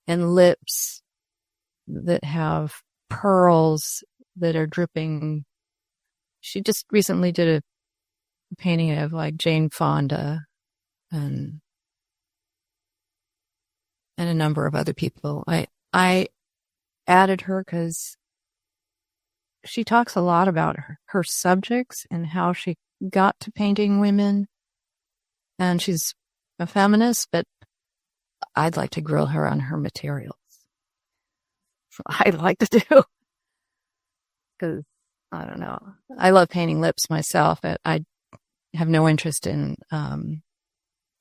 and lips that have pearls that are dripping. She just recently did a painting of like Jane Fonda and a number of other people. I added her because she talks a lot about her subjects and how she got to painting women. And she's a feminist, but I'd like to grill her on her materials. I'd like to do. Because, I don't know. I love painting lips myself. I have no interest in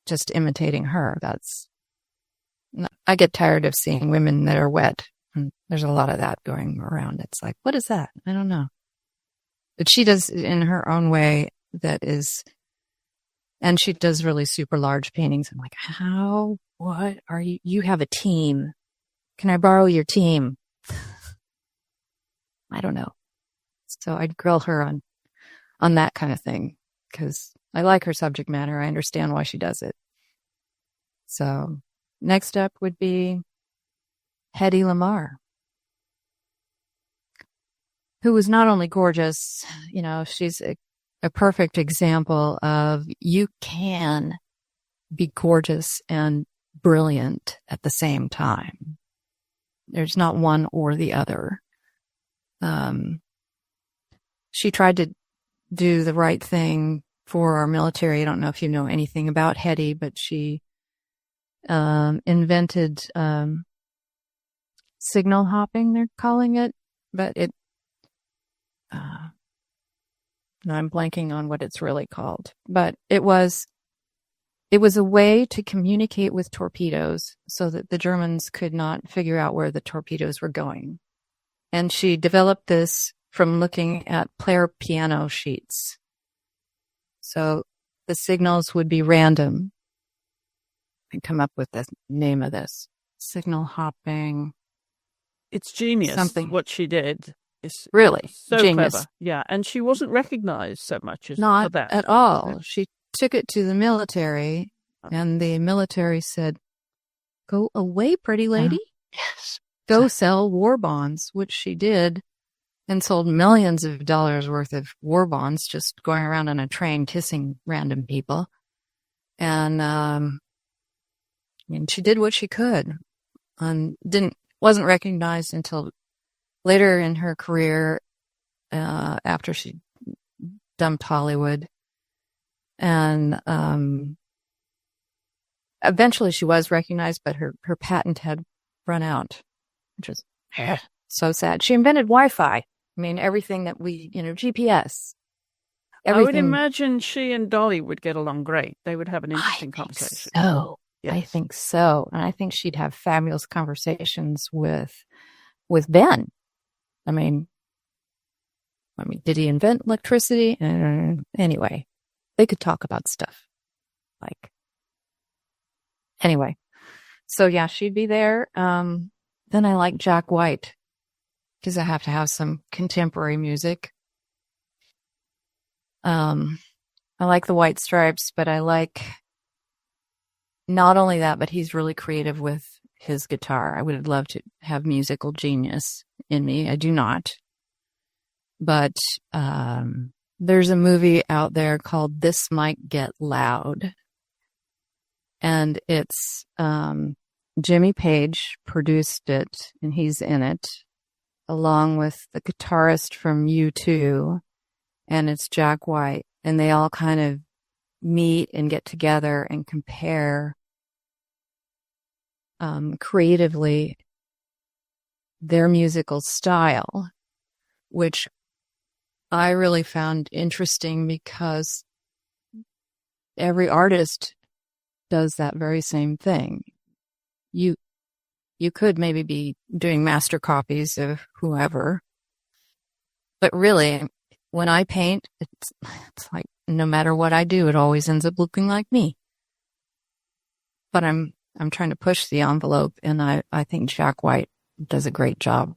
just imitating her. I get tired of seeing women that are wet. And there's a lot of that going around. It's like, what is that? I don't know. But she does it in her own way that is, and she does really super large paintings. I'm like, what are you? You have a team. Can I borrow your team? I don't know. So I'd grill her on that kind of thing because I like her subject matter. I understand why she does it. So next up would be Hedy Lamarr, who was not only gorgeous, she's a perfect example of you can be gorgeous and brilliant at the same time. There's not one or the other. She tried to do the right thing for our military. I don't know if you know anything about Hedy, but she invented signal hopping, they're calling it, but I'm blanking on what it's really called, but it was a way to communicate with torpedoes so that the Germans could not figure out where the torpedoes were going. And she developed this from looking at player piano sheets. So the signals would be random. I come up with the name of this. Signal hopping.
It's genius.
Something.
What she did is
really
so
genius.
Clever. Yeah, and she wasn't recognized so much as
not
for that.
At all. She took it to the military, and the military said, "Go away, pretty lady.
Yes.
Go sell war bonds," which she did, and sold millions of dollars worth of war bonds, just going around on a train kissing random people. And she did what she could, and wasn't recognized until later in her career, after she dumped Hollywood. And eventually she was recognized, but her patent had run out, which is so sad. She invented Wi-Fi. I mean, everything that GPS. Everything.
I would imagine she and Dolly would get along great. They would have an interesting conversation.
So.
Yes.
I think so. And I think she'd have fabulous conversations with Ben. I mean, did he invent electricity? Anyway, they could talk about stuff. Anyway. So yeah, she'd be there. Then I like Jack White because I have to have some contemporary music. I like the White Stripes, but I like not only that, but he's really creative with his guitar. I would love to have musical genius in me. I do not. But there's a movie out there called This Might Get Loud. And it's Jimmy Page produced it, and he's in it, along with the guitarist from U2, and it's Jack White. And they all kind of meet and get together and compare creatively their musical style, which I really found interesting because every artist does that very same thing. You could maybe be doing master copies of whoever, but really, when I paint, it's like no matter what I do, it always ends up looking like me. But I'm trying to push the envelope, and I think Jack White does a great job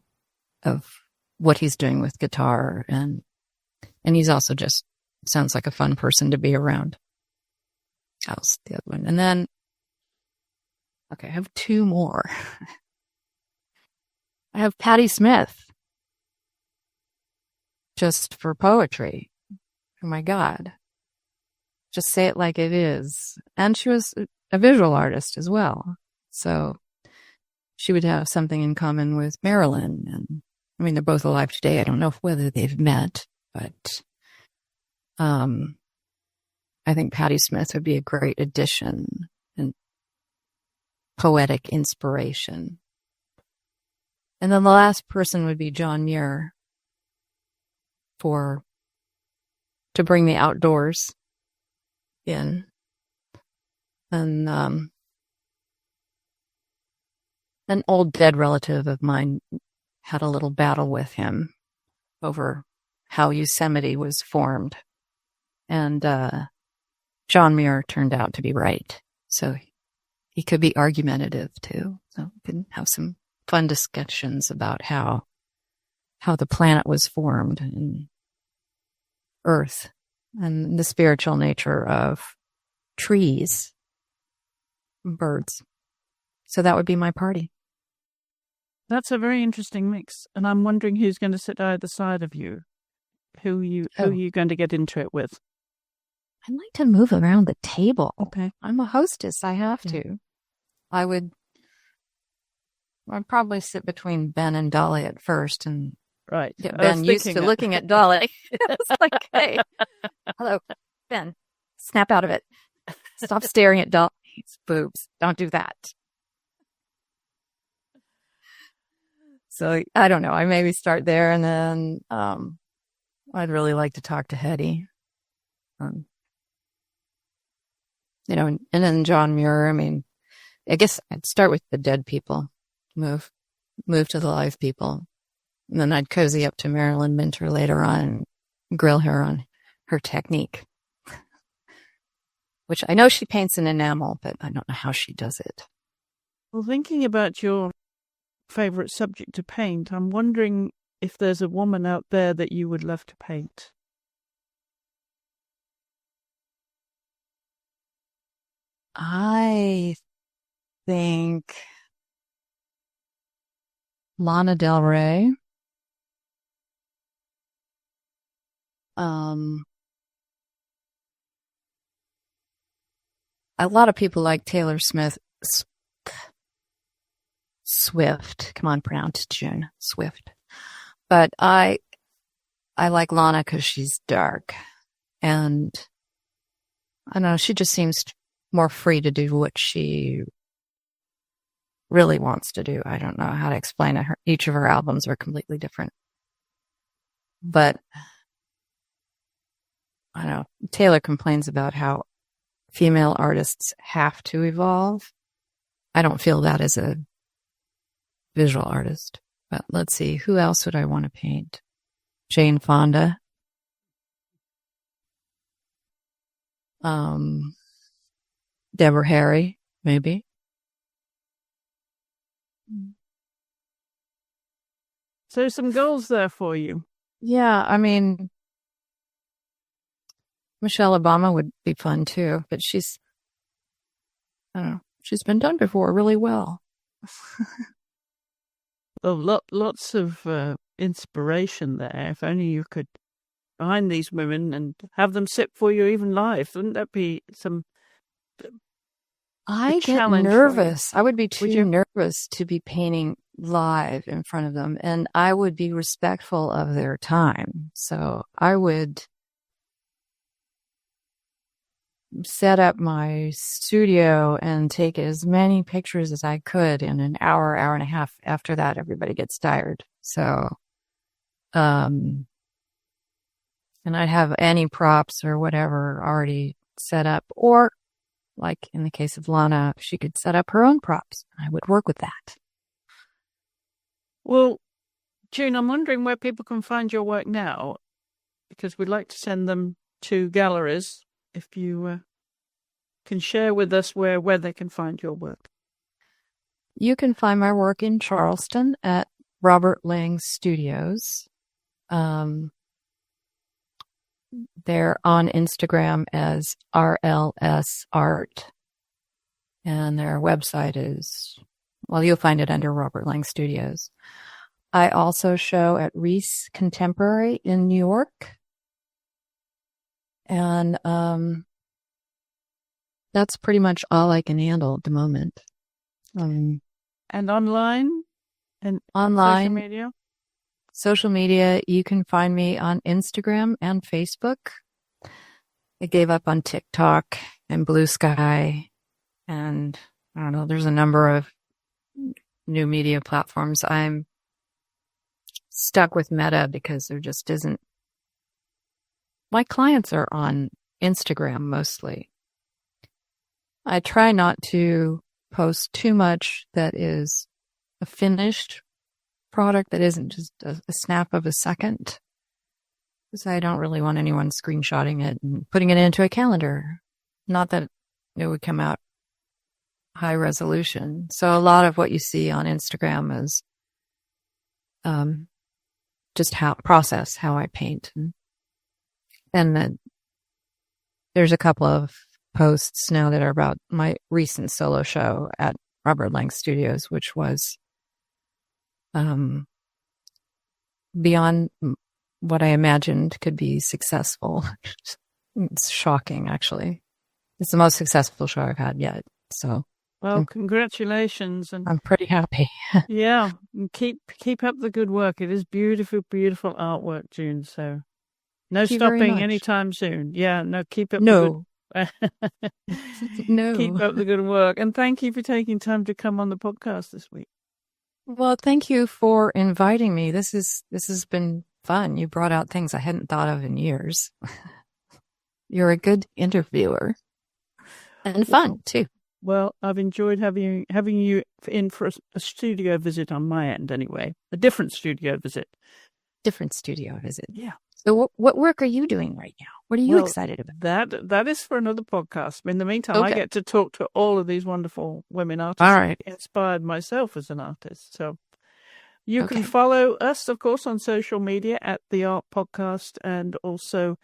of what he's doing with guitar, and he's also just sounds like a fun person to be around. That was the other one. And then, okay, I have two more. I have Patti Smith, just for poetry. Oh my God. Just say it like it is. And she was a visual artist as well. So she would have something in common with Marilyn. And I mean, they're both alive today. I don't know whether they've met, but I think Patti Smith would be a great addition and poetic inspiration. And then the last person would be John Muir to bring the outdoors in. And an old dead relative of mine had a little battle with him over how Yosemite was formed. And John Muir turned out to be right. So he could be argumentative too. So we can have some fun discussions about how the planet was formed and Earth and the spiritual nature of trees, birds. So that would be my party.
That's a very interesting mix. And I'm wondering who's going to sit either side of you. Who are you going to get into it with?
I'd like to move around the table.
Okay.
I'm a hostess. I have to. I'd probably sit between Ben and Dolly at first and get Ben used to looking at Dolly. It's like, hey, hello, Ben, snap out of it. Stop staring at Dolly's boobs. Don't do that. So I don't know. I maybe start there, and then I'd really like to talk to Hetty. And then John Muir. I mean, I guess I'd start with the dead people, move to the live people, and then I'd cozy up to Marilyn Minter later on and grill her on her technique, which I know she paints in enamel, but I don't know how she does it.
Well, thinking about your favorite subject to paint, I'm wondering if there's a woman out there that you would love to paint.
I think Lana Del Rey. A lot of people like Taylor Swift. Come on, pronounce it, June. Swift. But I like Lana because she's dark. And I don't know, she just seems more free to do what she really wants to do. I don't know how to explain it. Each of her albums are completely different. But I don't know. Taylor complains about how female artists have to evolve. I don't feel that as a visual artist. But let's see. Who else would I want to paint? Jane Fonda. Deborah Harry, maybe.
So some goals there for you.
Yeah, I mean, Michelle Obama would be fun too, but she's been done before really well.
Well, lots of inspiration there. If only you could find these women and have them sit for you even live. Wouldn't that be some
I get
challenge for you?
nervous. I would be
Would
too
you?
nervous to be painting live in front of them, and I would be respectful of their time. So I would set up my studio and take as many pictures as I could in an hour, hour and a half. After that, everybody gets tired. So, and I'd have any props or whatever already set up, or like in the case of Lana, she could set up her own props. I would work with that.
Well, June, I'm wondering where people can find your work now, because we'd like to send them to galleries. If you can share with us where they can find your work.
You can find my work in Charleston at Robert Lang Studios. They're on Instagram as RLS Art. And their website is, well, you'll find it under Robert Lang Studios. I also show at Reese Contemporary in New York. And that's pretty much all I can handle at the moment.
And online? And
online.
Social media?
You can find me on Instagram and Facebook. I gave up on TikTok and Blue Sky. And I don't know, there's a number of new media platforms. I'm stuck with Meta because there just isn't. My clients are on Instagram mostly. I try not to post too much that is a finished product that isn't just a snap of a second, because I don't really want anyone screenshotting it and putting it into a calendar. Not that it would come out high resolution. So a lot of what you see on Instagram is just how I paint. And then there's a couple of posts now that are about my recent solo show at Robert Lang Studios, which was beyond what I imagined could be successful. It's shocking, actually. It's the most successful show I've had yet. So,
well, congratulations, and
I'm pretty happy.
Yeah, keep up the good work. It is beautiful, beautiful artwork, June. So, no stopping anytime soon. Yeah, no, keep up.
No. No.
Keep up the good work. And thank you for taking time to come on the podcast this week.
Well, thank you for inviting me. This has been fun. You brought out things I hadn't thought of in years. You're a good interviewer. And fun, too.
Well, I've enjoyed having you in for a studio visit on my end anyway. A different studio visit.
Yeah. So what work are you doing right now? What are you excited about?
That is for another podcast. In the meantime, I get to talk to all of these wonderful women artists.
All right.
Inspired myself as an artist. So you can follow us, of course, on social media at the AART Podcast, and also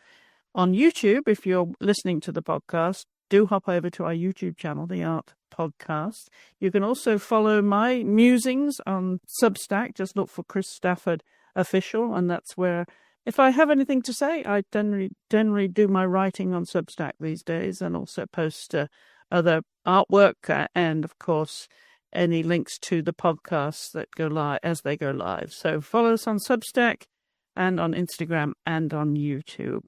on YouTube. If you're listening to the podcast, do hop over to our YouTube channel, the AART Podcast. You can also follow my musings on Substack. Just look for Chris Stafford Official, and that's where, if I have anything to say, I generally do my writing on Substack these days, and also post other artwork and, of course, any links to the podcasts that go live as they go live. So follow us on Substack and on Instagram and on YouTube.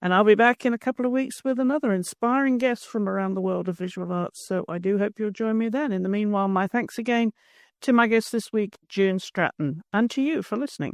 And I'll be back in a couple of weeks with another inspiring guest from around the world of visual arts. So I do hope you'll join me then. In the meanwhile, my thanks again to my guest this week, June Stratton, and to you for listening.